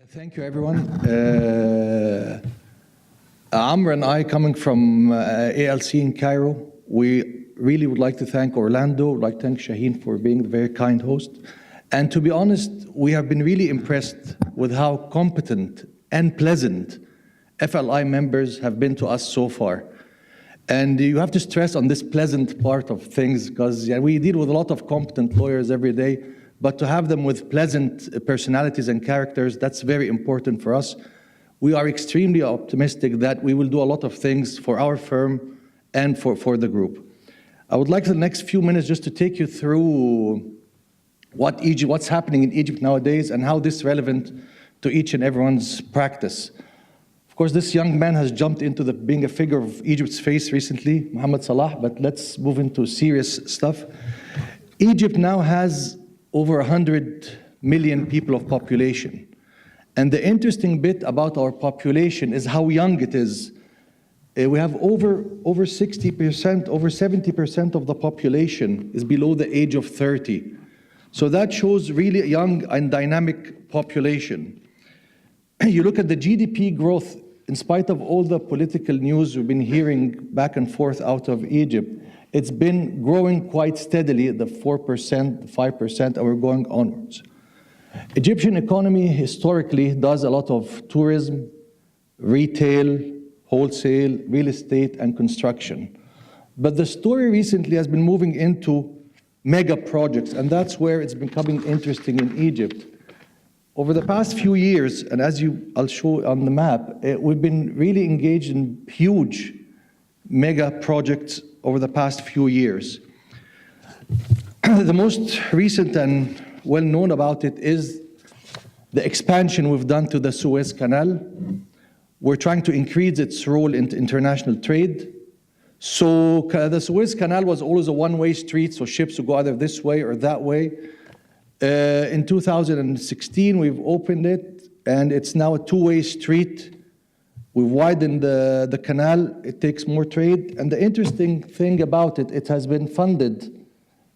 Thank you, everyone. Amr and I, coming from ALC in Cairo, we really would like to thank Orlando, would like to thank Shaheen for being the very kind host. And to be honest, we have been really impressed with how competent and pleasant FLI members have been to us so far. And you have to stress on this pleasant part of things, because we deal with a lot of competent lawyers every day, but to have them with pleasant personalities and characters, that's very important for us. We are extremely optimistic that we will do a lot of things for our firm and for the group. I would like the next few minutes just to take you through what's happening in Egypt nowadays and how this is relevant to each and everyone's practice. Of course, this young man has jumped into being a figure of Egypt's face recently, Mohammed Salah, but let's move into serious stuff. Egypt now has over 100 million people of population. And the interesting bit about our population is how young it is. We have over 60%, over 70% of the population is below the age of 30. So that shows really a young and dynamic population. You look at the GDP growth, in spite of all the political news we've been hearing back and forth out of Egypt, it's been growing quite steadily at the 4%, 5%, and we're going onwards. Egyptian economy historically does a lot of tourism, retail, wholesale, real estate, and construction. But the story recently has been moving into mega projects, and that's where it's becoming interesting in Egypt. Over the past few years, and as I'll show on the map, we've been really engaged in huge mega projects over the past few years. The most recent and well-known about it is the expansion we've done to the Suez Canal. We're trying to increase its role in international trade. So the Suez Canal was always a one-way street, so ships would go either this way or that way. In 2016, we've opened it, and it's now a two-way street. We've widened the canal. It takes more trade. And the interesting thing about it, it has been funded.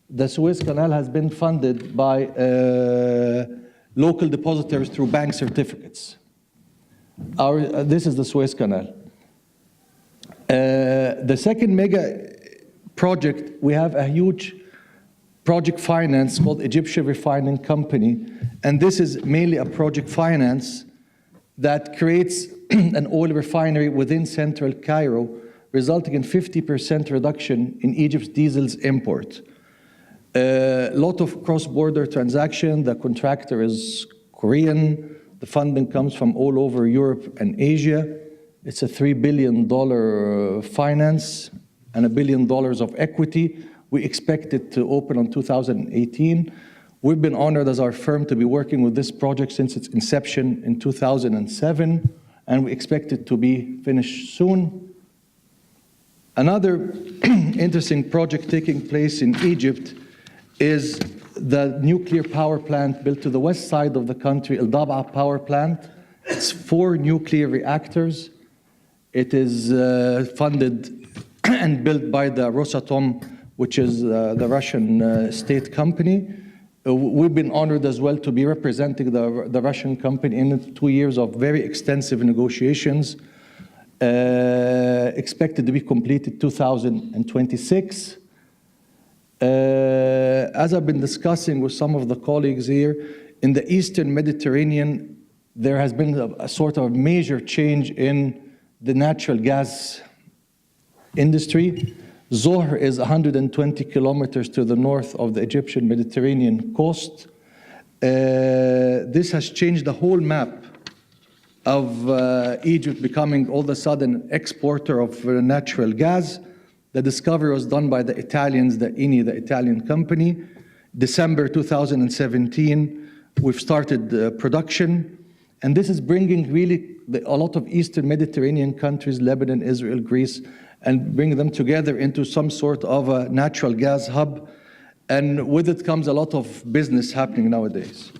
The Suez Canal has been funded by local depositors through bank certificates. This is the Suez Canal. The second mega project, we have a huge project finance called Egyptian Refining Company. And this is mainly a project finance that creates an oil refinery within central Cairo, resulting in 50% reduction in Egypt's diesel's import. A lot of cross-border transaction. The contractor is Korean. The funding comes from all over Europe and Asia. It's a $3 billion finance and $1 billion of equity. We expect it to open in 2018. We've been honored as our firm to be working with this project since its inception in 2007, and we expect it to be finished soon. Another interesting project taking place in Egypt is the nuclear power plant built to the west side of the country, Baaha power plant. It's 4 nuclear reactors. It is funded and built by the Rosatom, which is the Russian state company. We've been honored as well to be representing the Russian company in 2 years of very extensive negotiations, expected to be completed 2026. As I've been discussing with some of the colleagues here, in the Eastern Mediterranean, there has been a sort of major change in the natural gas industry. Zohr is 120 kilometers to the north of the Egyptian Mediterranean coast. This has changed the whole map of Egypt becoming all of a sudden an exporter of natural gas. The discovery was done by the Italians, the INI, the Italian company. December 2017, we've started production. And this is bringing really a lot of Eastern Mediterranean countries, Lebanon, Israel, Greece, and bring them together into some sort of a natural gas hub. And with it comes a lot of business happening nowadays.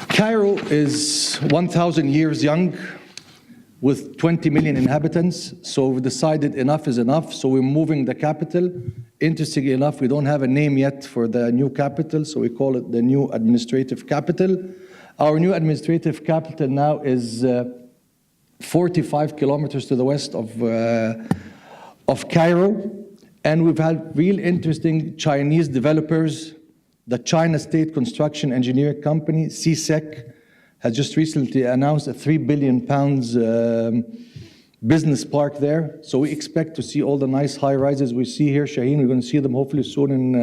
Cairo is 1,000 years young with 20 million inhabitants. So we decided enough is enough. So we're moving the capital interestingly enough, we don't have a name yet for the new capital, so we call it the new administrative capital. Our new administrative capital now is 45 kilometers to the west of Cairo, and we've had real interesting Chinese developers. The China State Construction Engineering Company, CSEC, has just recently announced a £3 billion business park there. So we expect to see all the nice high rises we see here. Shaheen, we're going to see them hopefully soon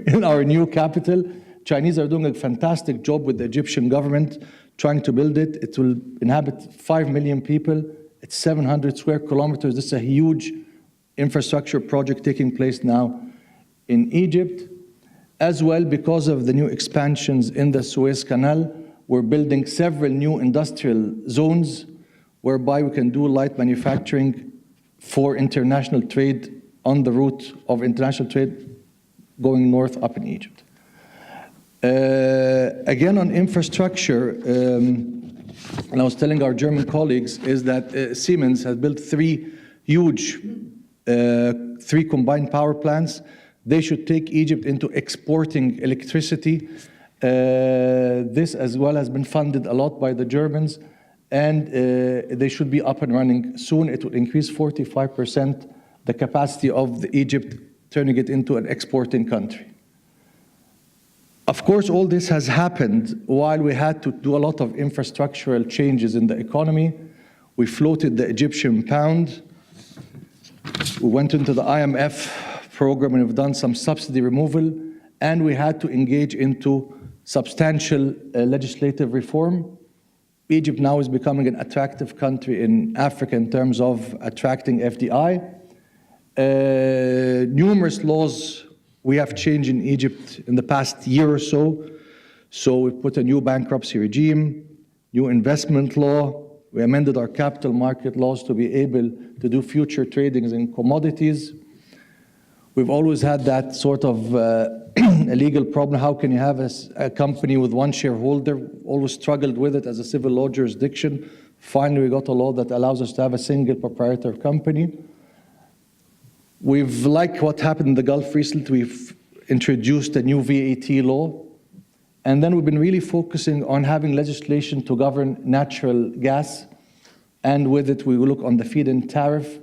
in our new capital. Chinese are doing a fantastic job with the Egyptian government trying to build it. It will inhabit 5 million people. It's 700 square kilometers. This is a huge infrastructure project taking place now in Egypt. As well, because of the new expansions in the Suez Canal, we're building several new industrial zones whereby we can do light manufacturing for international trade on the route of international trade going north up in Egypt. Again, on infrastructure, and I was telling our German colleagues, is that Siemens has built three combined power plants. They should take Egypt into exporting electricity. This as well has been funded a lot by the Germans, and they should be up and running soon. It will increase 45% the capacity of Egypt, turning it into an exporting country. Of course, all this has happened while we had to do a lot of infrastructural changes in the economy. We floated the Egyptian pound. We went into the IMF program and we've done some subsidy removal, and we had to engage into substantial legislative reform. Egypt now is becoming an attractive country in Africa in terms of attracting FDI. Numerous laws we have changed in Egypt in the past year or so. So we put a new bankruptcy regime, new investment law. We amended our capital market laws to be able to do future tradings in commodities. We've always had that sort of a legal problem. How can you have a company with one shareholder? Always struggled with it as a civil law jurisdiction. Finally, we got a law that allows us to have a single proprietor company. We've, like what happened in the Gulf recently, we've introduced a new VAT law. And then we've been really focusing on having legislation to govern natural gas. And with it, we will look on the feed-in tariff.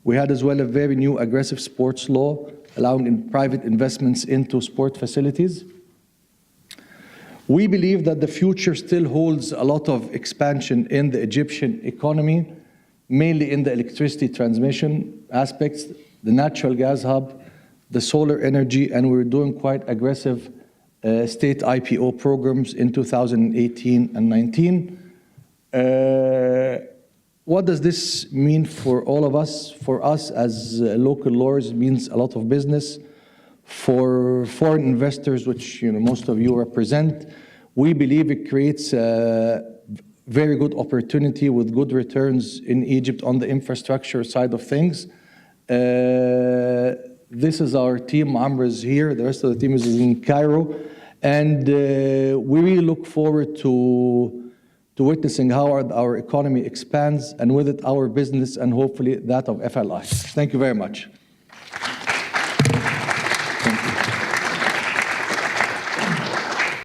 We had as well a very new aggressive sports law, allowing private investments into sport facilities. We believe that the future still holds a lot of expansion in the Egyptian economy, mainly in the electricity transmission aspects, the natural gas hub, the solar energy, and we're doing quite aggressive state IPO programs in 2018 and 19. What does this mean for all of us? For us as local lawyers, it means a lot of business. For foreign investors, which most of you represent, we believe it creates a very good opportunity with good returns in Egypt on the infrastructure side of things. This is our team. Amr is here. The rest of the team is in Cairo. And we really look forward to witnessing how our economy expands, and with it our business and hopefully that of FLI. Thank you very much.